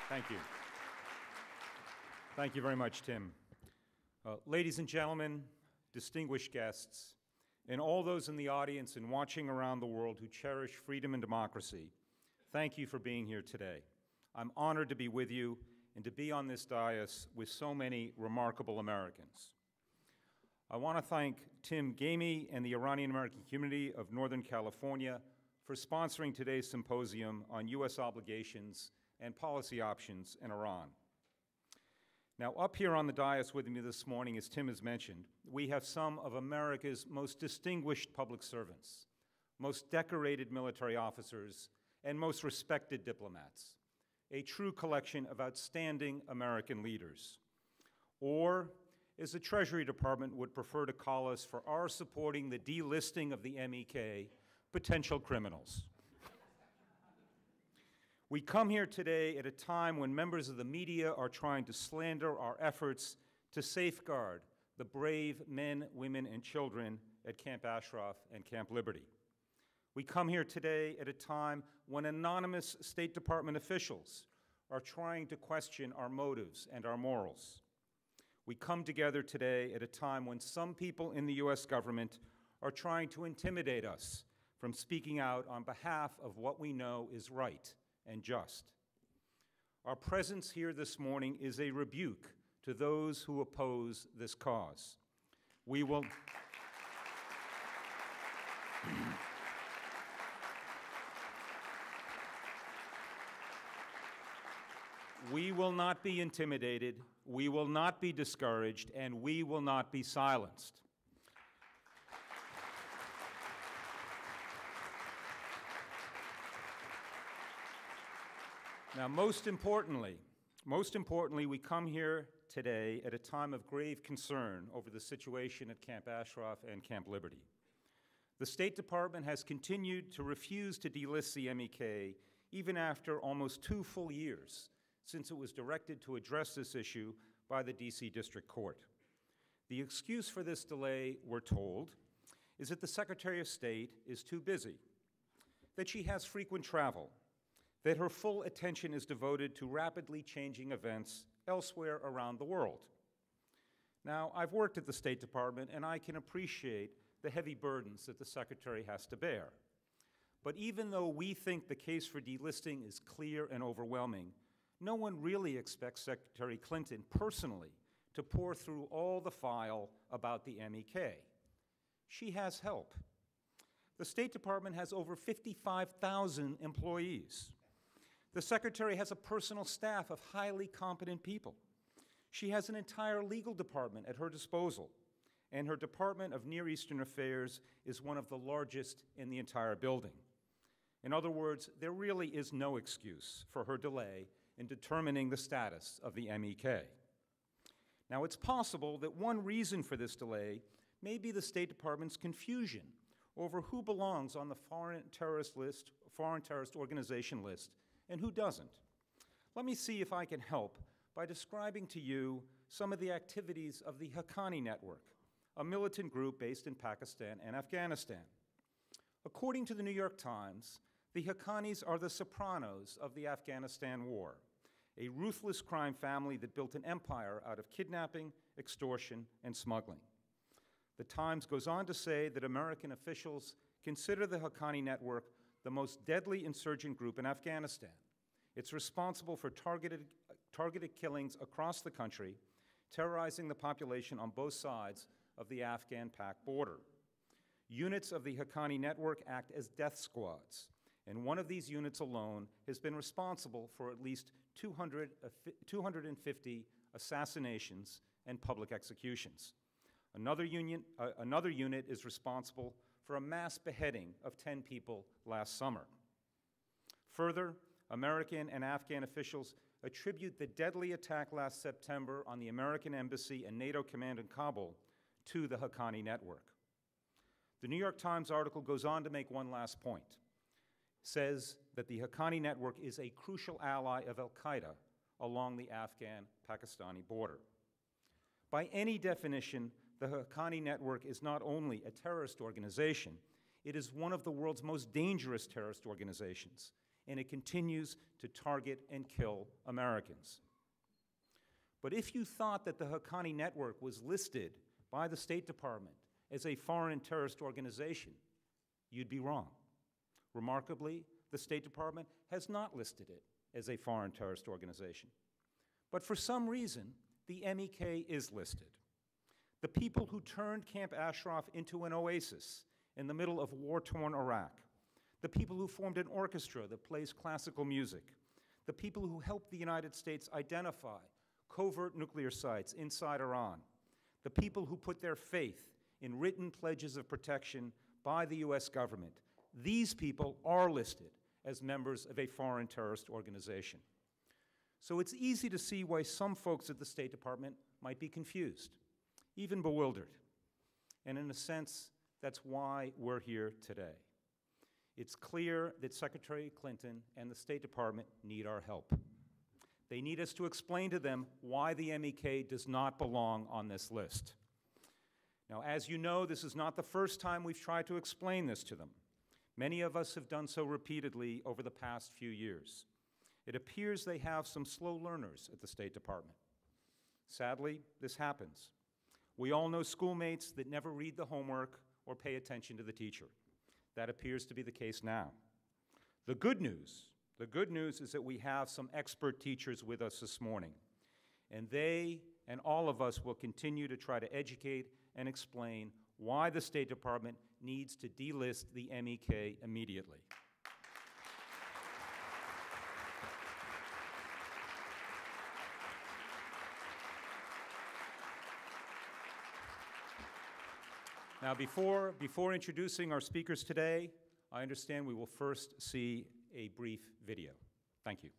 Thank you. Thank you very much, Tim. Ladies and gentlemen, distinguished guests, and all those in the audience and watching around the world who cherish freedom and democracy, thank you for being here today. I'm honored to be with you and to be on this dais with so many remarkable Americans. I want to thank Tim Gamey and the Iranian-American community of Northern California for sponsoring today's symposium on U.S. obligations and policy options in Iran. Now, up here on the dais with me this morning, as Tim has mentioned, we have some of America's most distinguished public servants, most decorated military officers, and most respected diplomats, a true collection of outstanding American leaders. Or, as the Treasury Department would prefer to call us for our supporting the delisting of the MEK, potential criminals. We come here today at a time when members of the media are trying to slander our efforts to safeguard the brave men, women, and children at Camp Ashraf and Camp Liberty. We come here today at a time when anonymous State Department officials are trying to question our motives and our morals. We come together today at a time when some people in the U.S. government are trying to intimidate us from speaking out on behalf of what we know is right and just. Our presence here this morning is a rebuke to those who oppose this cause. We will not be intimidated, we will not be discouraged, and we will not be silenced. Now, most importantly, we come here today at a time of grave concern over the situation at Camp Ashraf and Camp Liberty. The State Department has continued to refuse to delist the MEK even after almost 2 full years since it was directed to address this issue by the D.C. District Court. The excuse for this delay, we're told, is that the Secretary of State is too busy, that she has frequent travel, that her full attention is devoted to rapidly changing events elsewhere around the world. Now, I've worked at the State Department, and I can appreciate the heavy burdens that the Secretary has to bear. But even though we think the case for delisting is clear and overwhelming, no one really expects Secretary Clinton personally to pore through all the file about the MEK. She has help. The State Department has over 55,000 employees. The Secretary has a personal staff of highly competent people. She has an entire legal department at her disposal, and her Department of Near Eastern Affairs is one of the largest in the entire building. In other words, there really is no excuse for her delay in determining the status of the MEK. Now, it's possible that one reason for this delay may be the State Department's confusion over who belongs on the foreign terrorist organization list and who doesn't. Let me see if I can help by describing to you some of the activities of the Haqqani Network, a militant group based in Pakistan and Afghanistan. According to the New York Times, the Haqqanis are the Sopranos of the Afghanistan war, a ruthless crime family that built an empire out of kidnapping, extortion, and smuggling. The Times goes on to say that American officials consider the Haqqani Network the most deadly insurgent group in Afghanistan. It's responsible for targeted killings across the country, terrorizing the population on both sides of the Afghan-Pak border. Units of the Haqqani Network act as death squads, and one of these units alone has been responsible for at least 250 assassinations and public executions. Another unit is responsible for a mass beheading of 10 people last summer. Further, American and Afghan officials attribute the deadly attack last September on the American Embassy and NATO command in Kabul to the Haqqani Network. The New York Times article goes on to make one last point. It says that the Haqqani Network is a crucial ally of al-Qaeda along the Afghan-Pakistani border. By any definition, the Haqqani Network is not only a terrorist organization, it is one of the world's most dangerous terrorist organizations, and it continues to target and kill Americans. But if you thought that the Haqqani Network was listed by the State Department as a foreign terrorist organization, you'd be wrong. Remarkably, the State Department has not listed it as a foreign terrorist organization. But for some reason, the MEK is listed. The people who turned Camp Ashraf into an oasis in the middle of war-torn Iraq, the people who formed an orchestra that plays classical music, the people who helped the United States identify covert nuclear sites inside Iran, the people who put their faith in written pledges of protection by the US government, these people are listed as members of a foreign terrorist organization. So it's easy to see why some folks at the State Department might be confused, even bewildered. And in a sense, that's why we're here today. It's clear that Secretary Clinton and the State Department need our help. They need us to explain to them why the MEK does not belong on this list. Now, as you know, this is not the first time we've tried to explain this to them. Many of us have done so repeatedly over the past few years. It appears they have some slow learners at the State Department. Sadly, this happens. We all know schoolmates that never read the homework or pay attention to the teacher. That appears to be the case now. The good news is that we have some expert teachers with us this morning, and they and all of us will continue to try to educate and explain why the State Department needs to delist the MEK immediately. Now, before introducing our speakers today, I understand we will first see a brief video. Thank you.